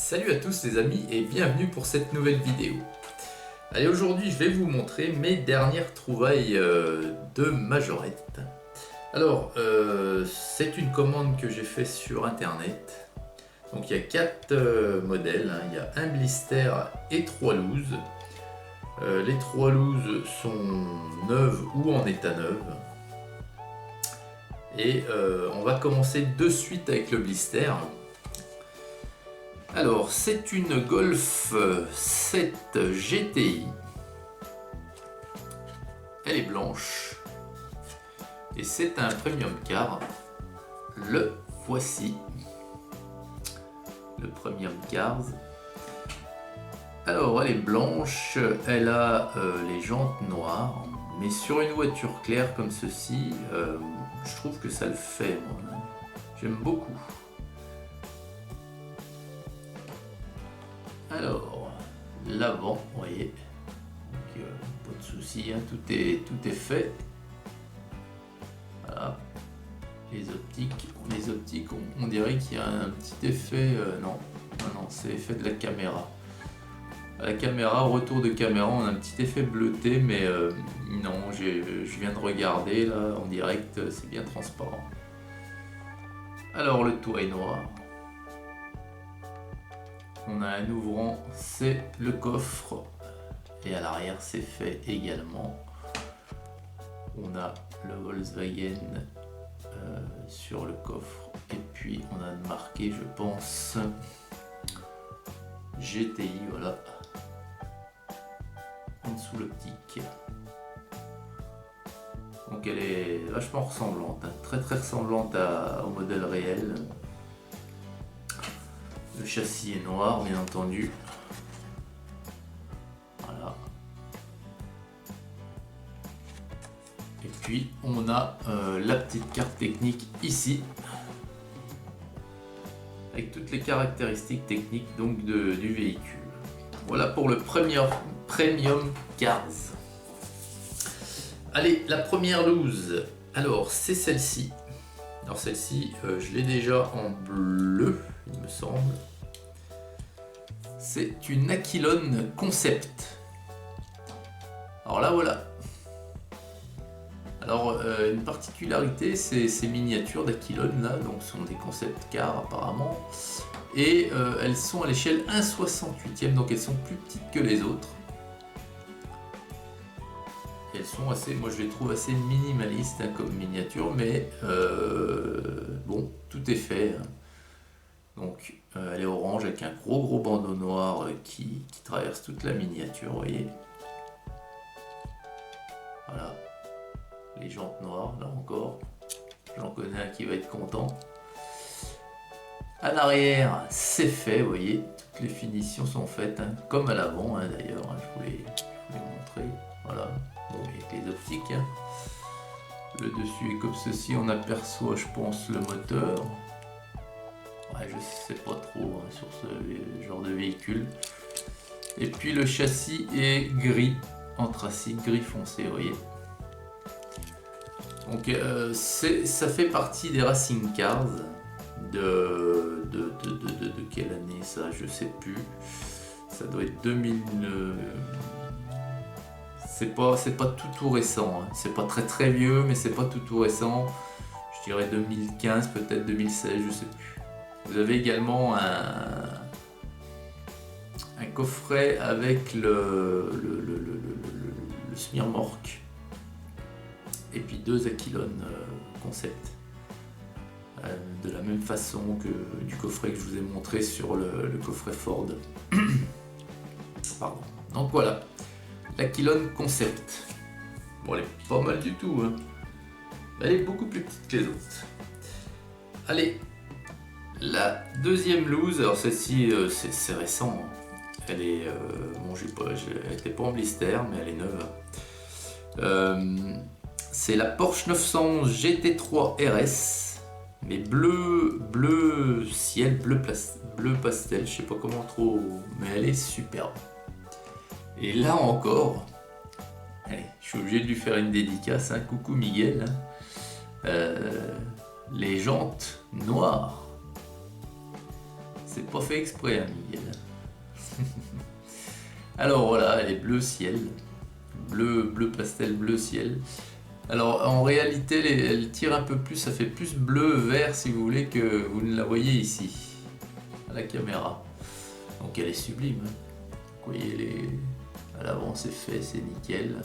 Salut à tous les amis et bienvenue pour cette nouvelle vidéo. Allez, aujourd'hui je vais vous montrer mes dernières trouvailles de Majorette. Alors, c'est une commande que j'ai fait sur internet. Donc il y a 4 modèles, hein. Il y a un blister et 3 looses. Les 3 looses sont neuves ou en état neuve. Et on va commencer de suite avec le blister. Alors, c'est une Golf 7 GTI. Elle est blanche. Et c'est un premium car. Le voici. Le premium cars. Alors, elle est blanche. Elle a les jantes noires. Mais sur une voiture claire comme ceci, je trouve que ça le fait. J'aime beaucoup. Alors, l'avant, vous voyez, donc, pas de souci, hein, tout est fait. Voilà. Les optiques, on dirait qu'il y a un petit effet, non, c'est l'effet de la caméra. À la caméra, au retour de caméra, on a un petit effet bleuté, mais non, je viens de regarder là en direct, c'est bien transparent. Alors, le toit est noir. On a un ouvrant, c'est le coffre, et à l'arrière c'est fait également. On a le Volkswagen sur le coffre, et puis on a marqué, je pense, GTI, voilà, en dessous l'optique. Donc elle est vachement ressemblante, hein, très ressemblante au modèle réel. Le châssis est noir, bien entendu. Voilà. Et puis, on a la petite carte technique ici. Avec toutes les caractéristiques techniques donc, du véhicule. Voilà pour le Premium Cars. Allez, la première loose. Alors, c'est celle-ci. Alors celle-ci, je l'ai déjà en bleu, il me semble. C'est une Aquilone Concept. Alors là, voilà. Alors, une particularité, ces miniatures d'Aquilone, là, donc sont des concept cars apparemment. Et elles sont à l'échelle 1/68e, donc elles sont plus petites que les autres. Elles sont assez, moi je les trouve assez minimalistes, hein, comme miniature, mais bon, tout est fait. Hein. Donc elle est orange avec un gros bandeau noir qui traverse toute la miniature, vous voyez. Voilà. Les jantes noires, là encore. J'en connais un qui va être content. À l'arrière, c'est fait, vous voyez. Toutes les finitions sont faites, hein, comme à l'avant, hein, d'ailleurs. Hein, je voulais montrer. Voilà. Bon, avec les optiques. Hein. Le dessus est comme ceci. On aperçoit, je pense, le moteur. Ouais, je sais pas trop, hein, sur ce genre de véhicule. Et puis le châssis est gris, anthracite, gris foncé, vous voyez. Donc ça fait partie des Racing Cars de quelle année ça, je sais plus. Ça doit être 2000. C'est pas tout récent. Hein. C'est pas très vieux, mais c'est pas tout récent. Je dirais 2015, peut-être 2016, je sais plus. Vous avez également un coffret avec le semi-remorque et puis 2 Aquilone Concept de la même façon que du coffret que je vous ai montré sur le coffret Ford. Pardon. Donc voilà, l'Aquilone Concept. Bon, elle est pas mal du tout. Hein. Elle est beaucoup plus petite que les autres. Allez. La deuxième loose, alors celle-ci c'est récent, hein. Elle est, bon elle n'était pas en blister mais elle est neuve. C'est la Porsche 911 GT3 RS, mais bleu ciel, bleu pastel, je sais pas comment trop, mais elle est superbe. Et là encore, allez, je suis obligé de lui faire une dédicace, hein. Coucou Miguel, hein. Les jantes noires. C'est pas fait exprès, hein, Miguel. Alors voilà, elle est bleu ciel. Bleu pastel, bleu ciel. Alors en réalité, elle tire un peu plus, ça fait plus bleu, vert si vous voulez que vous ne la voyez ici, à la caméra. Donc elle est sublime. Hein. Vous voyez, à l'avant c'est fait, c'est nickel.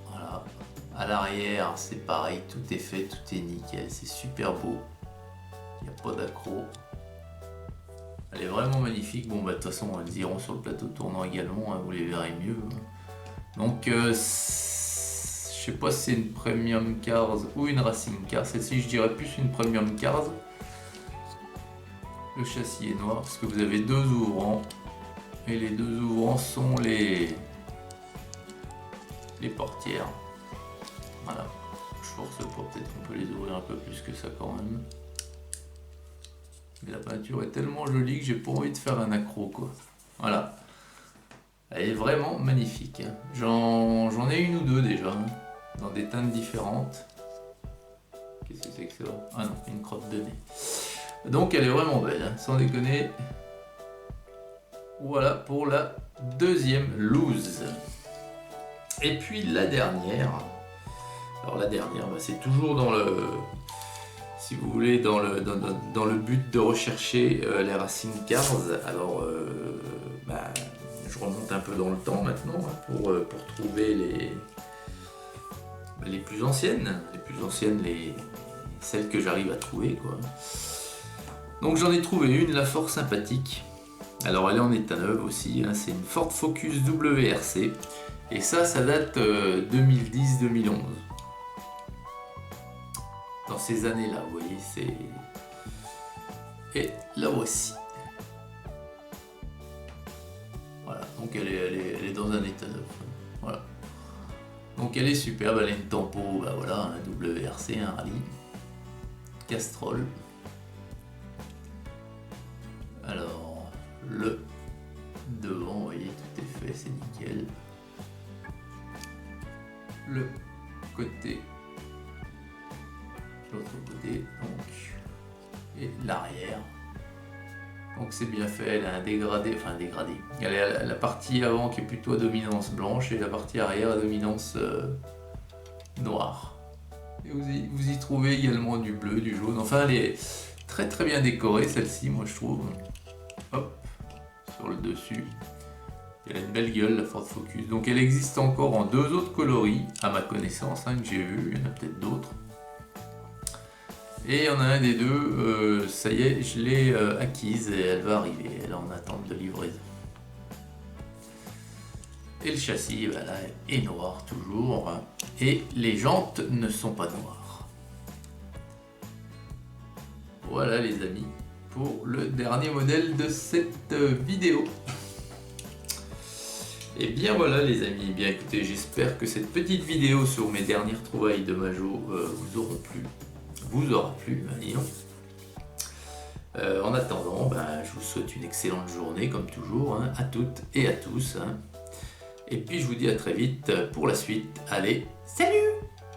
Voilà. À l'arrière c'est pareil, tout est fait, tout est nickel, c'est super beau. Il n'y a pas d'accro. Elle est vraiment magnifique. Bon, bah, de toute façon, elles iront sur le plateau tournant également, hein, vous les verrez mieux. Donc, je sais pas si c'est une Premium Cars ou une Racing Car. Celle-ci, je dirais plus une Premium Cars. Le châssis est noir parce que vous avez deux ouvrants. Et les deux ouvrants sont les portières. Voilà. Je force pas, peut-être qu'on peut les ouvrir un peu plus que ça quand même. Mais la peinture est tellement jolie que j'ai pas envie de faire un accro, quoi. Voilà. Elle est vraiment magnifique. Hein. J'en ai une ou deux déjà, hein, dans des teintes différentes. Qu'est-ce que c'est que ça? Ah non, une crotte de nez. Donc elle est vraiment belle, hein, sans déconner. Voilà pour la deuxième loose. Et puis la dernière. Alors la dernière, bah, c'est toujours dans le... Si vous voulez, dans le but de rechercher les Racing Cars. Alors, je remonte un peu dans le temps maintenant, hein, pour trouver les plus anciennes. Celles que j'arrive à trouver, quoi. Donc j'en ai trouvé une, la fort sympathique. Alors elle est en état neuf aussi, hein, c'est une Ford Focus WRC. Et ça date 2010-2011. Dans ces années-là, vous voyez, c'est... Et la voici. Voilà, donc elle est dans un état neuf. Voilà. Donc elle est superbe, elle a une tempo, bah voilà, un WRC, un rallye. Castrol. Alors, le devant, vous voyez, tout est fait, c'est nickel. Le côté... l'autre côté, donc, et l'arrière. Donc c'est bien fait, elle a un dégradé, enfin un dégradé. Elle a la partie avant qui est plutôt à dominance blanche et la partie arrière à dominance noire. Et vous y trouvez également du bleu, du jaune, enfin elle est très très bien décorée celle-ci, moi je trouve. Hop, sur le dessus. Elle a une belle gueule, la Ford Focus. Donc elle existe encore en deux autres coloris, à ma connaissance, hein, que j'ai vu, il y en a peut-être d'autres. Et il y en a un des deux, ça y est, je l'ai acquise et elle va arriver, elle est en attente de livraison. Et le châssis, bah là, est noir toujours, hein, et les jantes ne sont pas noires. Voilà les amis, pour le dernier modèle de cette vidéo. Et bien voilà les amis, bien écoutez, j'espère que cette petite vidéo sur mes dernières trouvailles de Majo vous aura plu, disons. En attendant, je vous souhaite une excellente journée comme toujours, hein, à toutes et à tous. Hein. Et puis je vous dis à très vite pour la suite. Allez, salut!